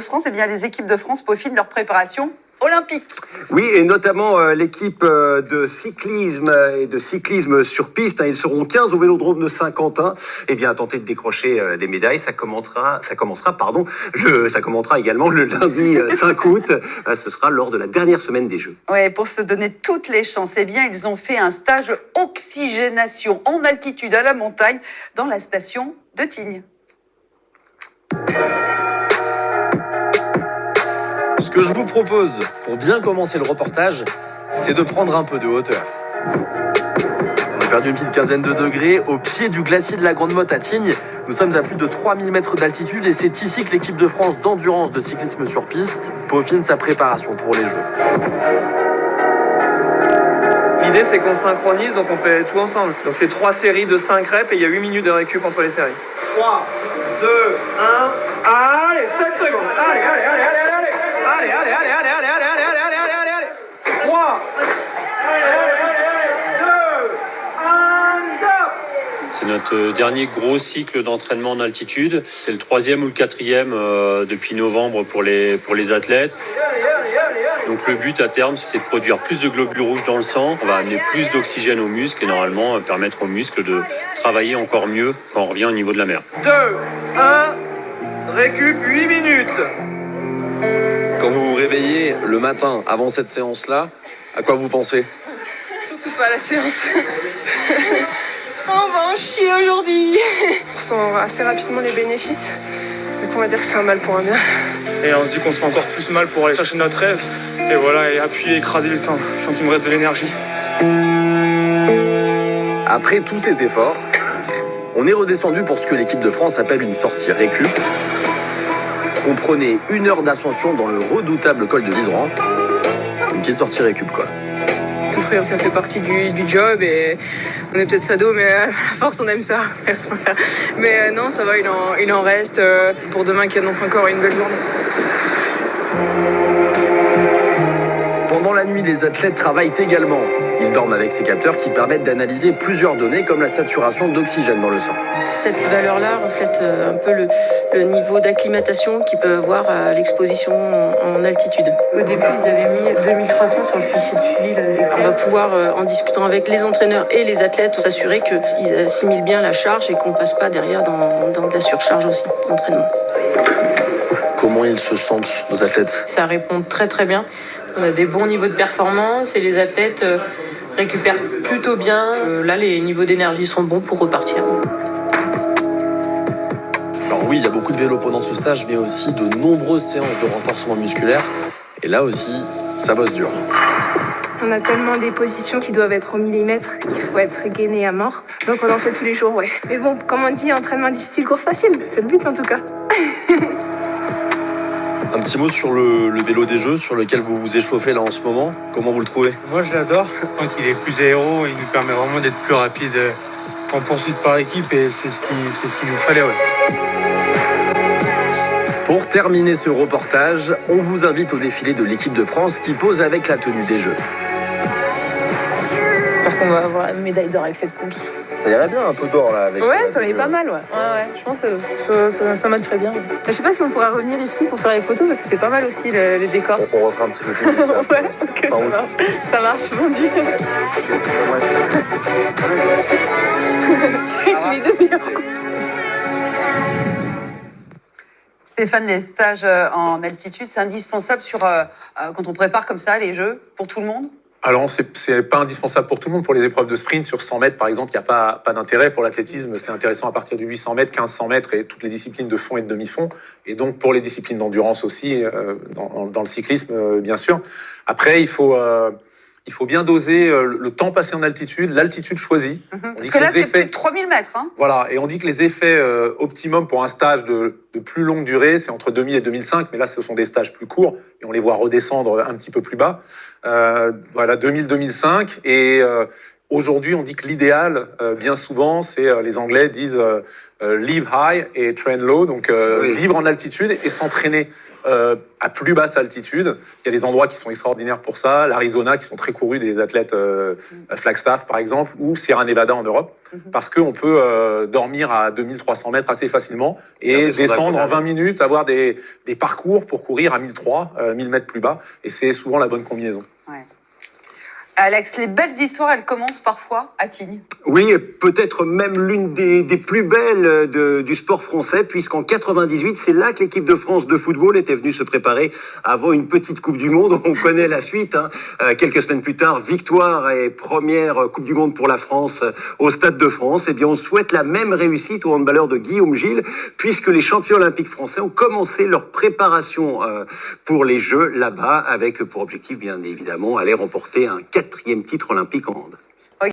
France, eh bien, les équipes de France peaufinent leur préparation olympique. Oui, et notamment l'équipe de cyclisme et de cyclisme sur piste. Ils seront 15 au Vélodrome de Saint-Quentin. Eh bien, à tenter de décrocher des médailles. Ça commencera également le lundi 5 août. Ce sera lors de la dernière semaine des Jeux. Ouais, pour se donner toutes les chances, eh bien, ils ont fait un stage oxygénation en altitude à la montagne dans la station de Tignes. Ce que je vous propose pour bien commencer le reportage, c'est de prendre un peu de hauteur. On a perdu une petite quinzaine de degrés au pied du glacier de la Grande Motte à Tignes. Nous sommes à plus de 3000 mètres d'altitude et c'est ici que l'équipe de France d'endurance de cyclisme sur piste peaufine sa préparation pour les Jeux. L'idée, c'est qu'on synchronise, donc on fait tout ensemble. Donc c'est 3 séries de 5 reps et il y a 8 minutes de récup entre les séries. 3, 2, 1, allez, 7 secondes. Allez, allez, allez, allez, allez. Allez, allez, allez, allez, allez, allez, allez, allez, allez, allez, allez. 3, 2, 1, top. C'est notre dernier gros cycle d'entraînement en altitude. C'est le 3e ou le 4e depuis novembre pour les athlètes. Donc le but à terme, c'est de produire plus de globules rouges dans le sang. On va amener plus d'oxygène aux muscles et normalement permettre aux muscles de travailler encore mieux quand on revient au niveau de la mer. 2, 1, récup 8 minutes. Quand vous vous réveillez le matin avant cette séance-là, à quoi vous pensez ? Surtout pas à la séance. On va en chier aujourd'hui. On ressent assez rapidement les bénéfices. Donc on va dire que c'est un mal pour un bien. Et on se dit qu'on se fait encore plus mal pour aller chercher notre rêve. Et voilà, et appuyer, écraser le temps, tant qu'il me reste de l'énergie. Après tous ces efforts, on est redescendu pour ce que l'équipe de France appelle une sortie récup. Comprenez 1 heure d'ascension dans le redoutable col de Liseran. Une petite sortie récup, quoi. Souffrir, ça fait partie du job et on est peut-être sado, mais à force, on aime ça. Mais non, ça va, il en reste pour demain qui annonce encore une belle journée. Pendant la nuit, les athlètes travaillent également. Ils dorment avec ces capteurs qui permettent d'analyser plusieurs données comme la saturation d'oxygène dans le sang. Cette valeur-là reflète un peu le niveau d'acclimatation qu'ils peuvent avoir à l'exposition en altitude. Au début, ils avaient mis 2300 sur le fichier de suivi. On va pouvoir, en discutant avec les entraîneurs et les athlètes, s'assurer qu'ils assimilent bien la charge et qu'on ne passe pas derrière dans de la surcharge aussi, d'entraînement. Comment ils se sentent, nos athlètes ? Ça répond très très bien. On a des bons niveaux de performance et les athlètes récupèrent plutôt bien. Là, les niveaux d'énergie sont bons pour repartir. Alors oui, il y a beaucoup de vélo pendant ce stage, mais aussi de nombreuses séances de renforcement musculaire. Et là aussi, ça bosse dur. On a tellement des positions qui doivent être au millimètre qu'il faut être gainé à mort. Donc on en fait tous les jours, ouais. Mais bon, comme on dit, entraînement difficile, course facile. C'est le but en tout cas. Un petit mot sur le vélo des Jeux, sur lequel vous vous échauffez là en ce moment. Comment vous le trouvez ? Moi, je l'adore. Je crois qu'il est plus aéro, il nous permet vraiment d'être plus rapide en poursuite par équipe et c'est ce qu'il nous fallait, ouais. Pour terminer ce reportage, on vous invite au défilé de l'équipe de France qui pose avec la tenue des Jeux. J'espère qu'on va avoir la médaille d'or avec cette combi. Ça irait bien un peu d'or là avec. Ouais, ça irait pas mal, ouais. Ouais, je pense que ça matcherait bien. Je sais pas si on pourra revenir ici pour faire les photos parce que c'est pas mal aussi le décor. On refera un petit peu. Ouais, ok, ça marche, mon Dieu. Les deux meilleurs coups. Stéphane, les stages en altitude, c'est indispensable quand on prépare comme ça les Jeux pour tout le monde? Alors, c'est pas indispensable pour tout le monde. Pour les épreuves de sprint, sur 100 mètres, par exemple, il n'y a pas d'intérêt. Pour l'athlétisme, c'est intéressant à partir de 800 mètres, 1500 mètres et toutes les disciplines de fond et de demi-fond. Et donc, pour les disciplines d'endurance aussi, dans le cyclisme, bien sûr. Après, il faut bien doser le temps passé en altitude, l'altitude choisie. Parce que là, c'est plus de 3000 mètres. Hein. Voilà, et on dit que les effets optimum pour un stage de plus longue durée, c'est entre 2000 et 2005, mais là, ce sont des stages plus courts, et on les voit redescendre un petit peu plus bas. Voilà, 2000-2005, et aujourd'hui, on dit que l'idéal, bien souvent, c'est, les Anglais disent live high et train low, donc vivre en altitude et s'entraîner à plus basse altitude. Il y a des endroits qui sont extraordinaires pour ça, l'Arizona qui sont très courus des athlètes Flagstaff par exemple, ou Sierra Nevada en Europe, parce qu'on peut dormir à 2300 mètres assez facilement et descendre en 20 minutes, avoir des parcours pour courir à 1003, 1000 mètres plus bas, et c'est souvent la bonne combinaison. Ouais. Alex, les belles histoires, elles commencent parfois à Tignes. Oui, et peut-être même l'une des plus belles du sport français, puisqu'en 98, c'est là que l'équipe de France de football était venue se préparer avant une petite Coupe du Monde. On connaît la suite. Quelques semaines plus tard, victoire et première Coupe du Monde pour la France au Stade de France. Eh bien, on souhaite la même réussite aux handballeurs de Guillaume Gilles, puisque les champions olympiques français ont commencé leur préparation pour les Jeux là-bas, avec pour objectif, bien évidemment, aller remporter un 4e titre olympique en hand.